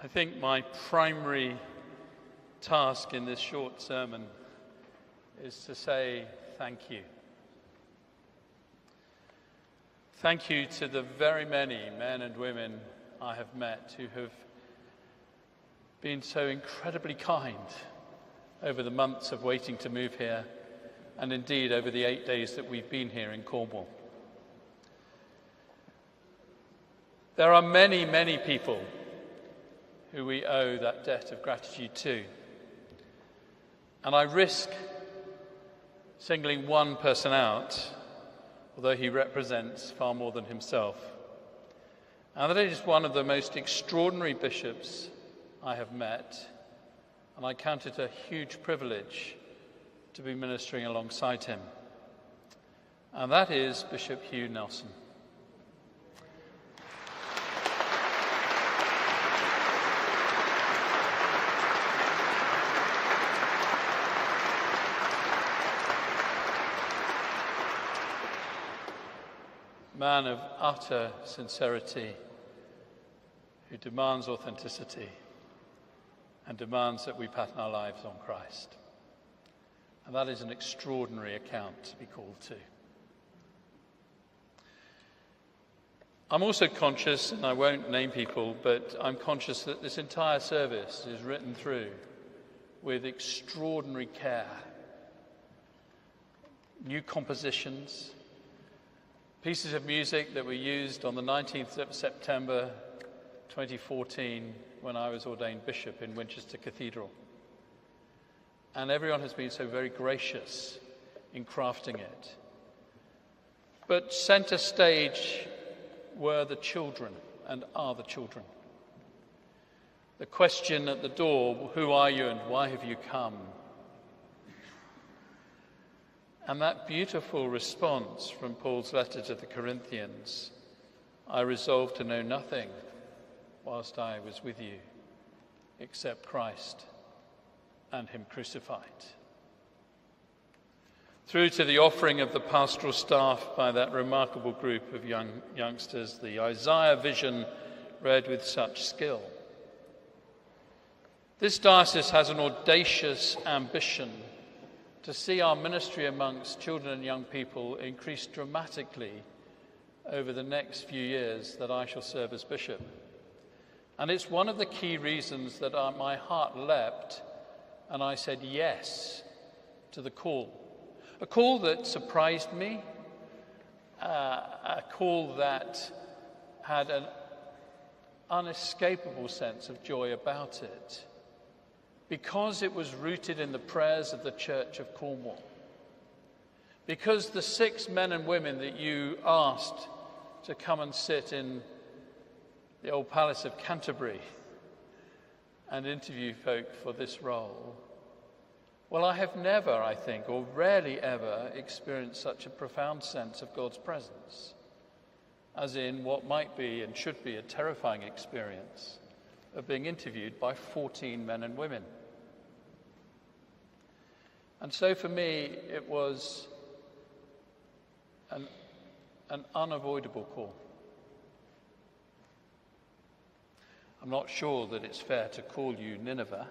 I think my primary task in this short sermon is to say thank you. Thank you to the very many men and women I have met who have been so incredibly kind over the months of waiting to move here, and indeed over the 8 days that we've been here in Cornwall. There are many, many people who we owe that debt of gratitude to. And I risk singling one person out, although he represents far more than himself. And that is one of the most extraordinary bishops I have met, and I count it a huge privilege to be ministering alongside him. And that is Bishop Hugh Nelson. Man of utter sincerity, who demands authenticity and demands that we pattern our lives on Christ. And that is an extraordinary account to be called to. I'm also conscious, and I won't name people, but I'm conscious that this entire service is written through with extraordinary care. New compositions, pieces of music that were used on the 19th of September 2014 when I was ordained bishop in Winchester Cathedral. And everyone has been so very gracious in crafting it. But centre stage were the children and are the children. The question at the door, who are you and why have you come? And that beautiful response from Paul's letter to the Corinthians, I resolved to know nothing whilst I was with you, except Christ and him crucified. Through to the offering of the pastoral staff by that remarkable group of youngsters, the Isaiah vision read with such skill. This diocese has an audacious ambition to see our ministry amongst children and young people increase dramatically over the next few years that I shall serve as bishop. And it's one of the key reasons that my heart leapt and I said yes to the call. A call that surprised me, a call that had an unescapable sense of joy about it, because it was rooted in the prayers of the Church of Cornwall. Because the 6 men and women that you asked to come and sit in the old Palace of Canterbury and interview folk for this role, well, I have never, I think, or rarely ever experienced such a profound sense of God's presence as in what might be and should be a terrifying experience of being interviewed by 14 men and women. And so for me, it was an unavoidable call. I'm not sure that it's fair to call you Nineveh.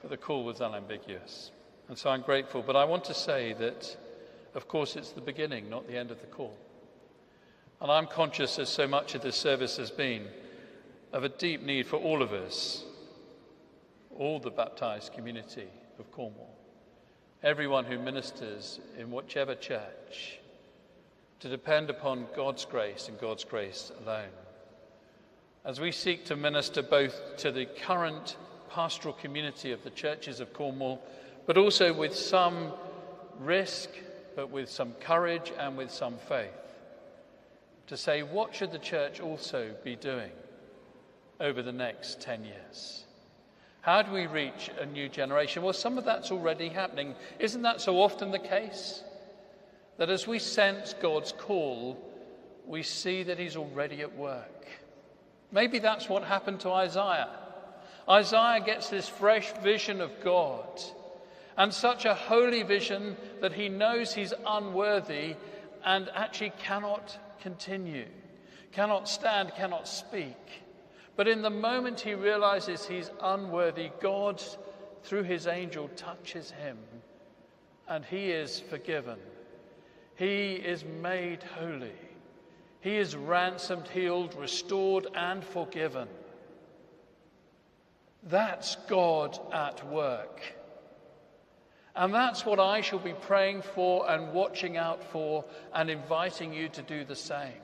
But the call was unambiguous. And so I'm grateful. But I want to say that, of course, it's the beginning, not the end of the call. And I'm conscious, as so much of this service has been, of a deep need for all of us, all the baptized community of Cornwall, everyone who ministers in whichever church, to depend upon God's grace and God's grace alone. As we seek to minister both to the current pastoral community of the churches of Cornwall, but also with some risk, but with some courage and with some faith, to say, what should the church also be doing over the next 10 years? How do we reach a new generation? Well, some of that's already happening. Isn't that so often the case? That as we sense God's call, we see that he's already at work. Maybe that's what happened to Isaiah. Isaiah gets this fresh vision of God, and such a holy vision that he knows he's unworthy, and actually cannot continue, cannot stand, cannot speak. But in the moment he realizes he's unworthy, God, through his angel, touches him, and he is forgiven. He is made holy. He is ransomed, healed, restored, and forgiven. That's God at work. And that's what I shall be praying for and watching out for and inviting you to do the same.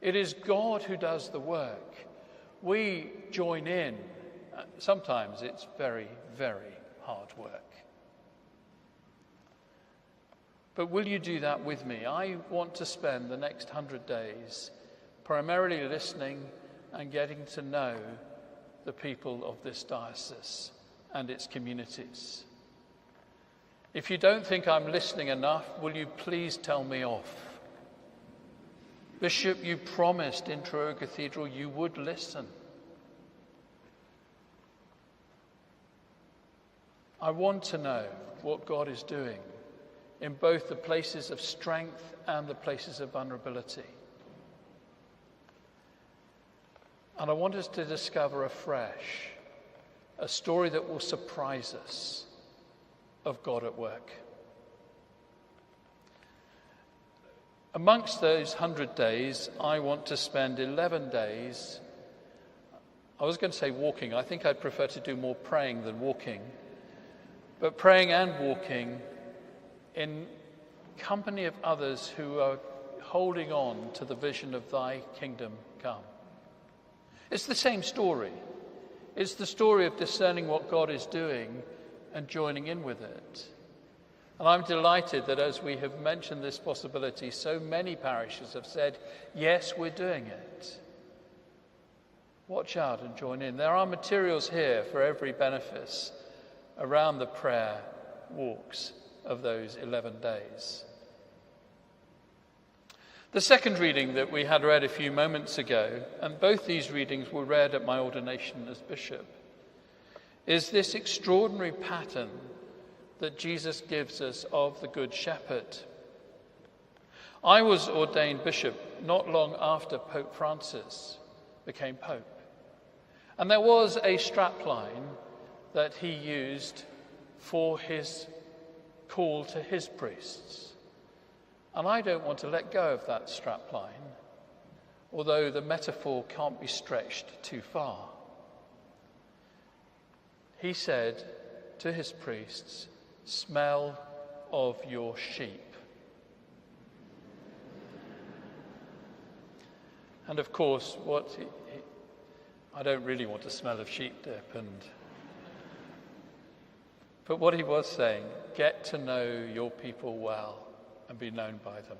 It is God who does the work. We join in. Sometimes it's very, very hard work. But will you do that with me? I want to spend the next 100 days primarily listening and getting to know the people of this diocese and its communities. If you don't think I'm listening enough, will you please tell me off? Bishop, you promised in Truro Cathedral you would listen. I want to know what God is doing in both the places of strength and the places of vulnerability. And I want us to discover afresh a story that will surprise us of God at work. Amongst those 100 days, I want to spend 11 days, I was going to say walking. I think I'd prefer to do more praying than walking. But praying and walking in company of others who are holding on to the vision of thy kingdom come. It's the same story. It's the story of discerning what God is doing and joining in with it. And I'm delighted that as we have mentioned this possibility, so many parishes have said, yes, we're doing it. Watch out and join in. There are materials here for every benefice around the prayer walks of those 11 days. The second reading that we had read a few moments ago, and both these readings were read at my ordination as bishop, is this extraordinary pattern that Jesus gives us of the Good Shepherd. I was ordained bishop not long after Pope Francis became Pope. And there was a strapline that he used for his call to his priests. And I don't want to let go of that strapline, although the metaphor can't be stretched too far. He said to his priests, smell of your sheep. And of course, I don't really want to smell of sheep dip, but what he was saying, get to know your people well and be known by them.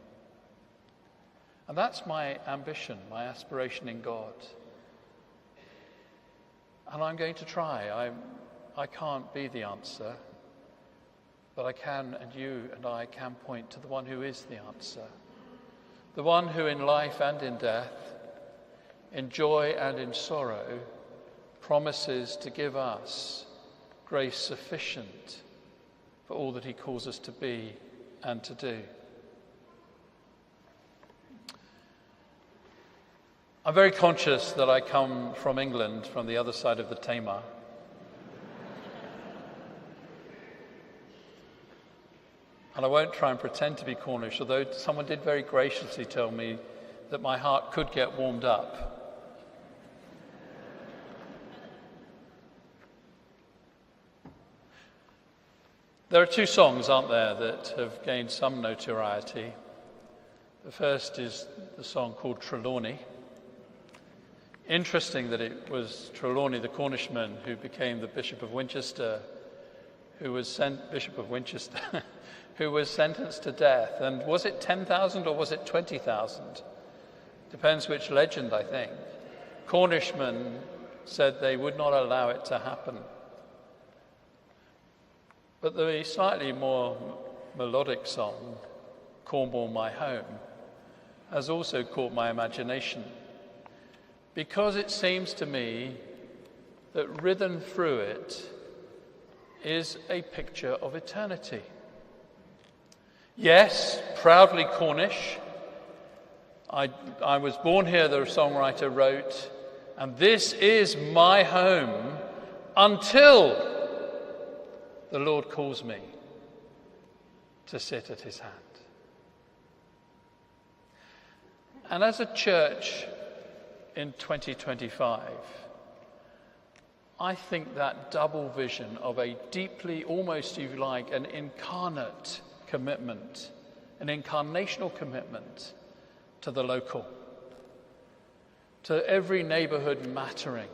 And that's my ambition, my aspiration in God. And I'm going to try. I can't be the answer, but I can, and you and I can point to the one who is the answer. The one who in life and in death, in joy and in sorrow, promises to give us grace sufficient for all that he calls us to be and to do. I'm very conscious that I come from England, from the other side of the Tamar. And I won't try and pretend to be Cornish, although someone did very graciously tell me that my heart could get warmed up. There are two songs, aren't there, that have gained some notoriety. The first is the song called Trelawney. Interesting that it was Trelawney, the Cornishman, who became the Bishop of Winchester, who was who was sentenced to death. And was it 10,000 or was it 20,000? Depends which legend, I think. Cornishmen said they would not allow it to happen. But the slightly more melodic song, Cornwall My Home, has also caught my imagination, because it seems to me that ridden through it is a picture of eternity. Yes, proudly Cornish. I was born here, the songwriter wrote, and this is my home until the Lord calls me to sit at his hand. And as a church in 2025, I think that double vision of a deeply, almost if you like, an incarnate commitment, an incarnational commitment to the local, to every neighborhood mattering,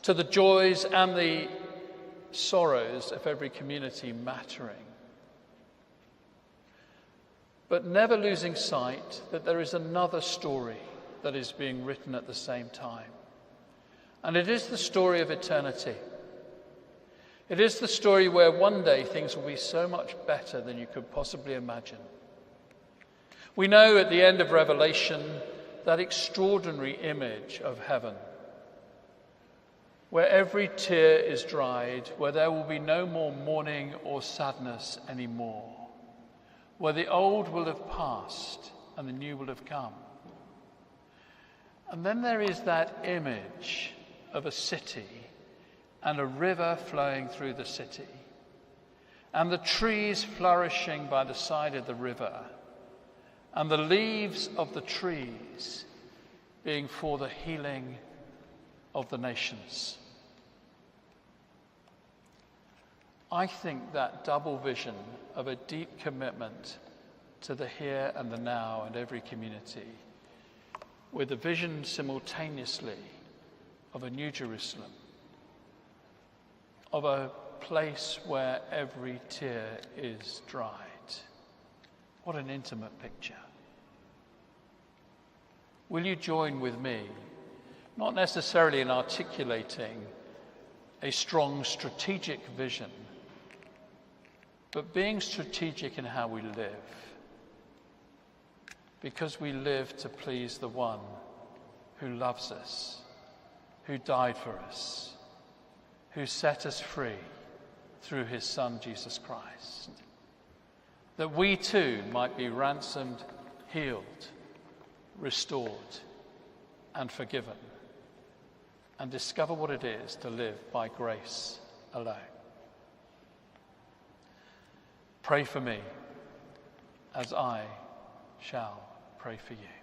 to the joys and the sorrows of every community mattering, but never losing sight that there is another story that is being written at the same time. And it is the story of eternity. It is the story where one day things will be so much better than you could possibly imagine. We know at the end of Revelation that extraordinary image of heaven, where every tear is dried, where there will be no more mourning or sadness anymore, where the old will have passed and the new will have come. And then there is that image of a city and a river flowing through the city, and the trees flourishing by the side of the river, and the leaves of the trees being for the healing of the nations. I think that double vision of a deep commitment to the here and the now and every community, with a vision simultaneously of a new Jerusalem, of a place where every tear is dried. What an intimate picture. Will you join with me, not necessarily in articulating a strong strategic vision, but being strategic in how we live, because we live to please the one who loves us, who died for us, who set us free through his Son, Jesus Christ, that we too might be ransomed, healed, restored, and forgiven, and discover what it is to live by grace alone. Pray for me as I shall pray for you.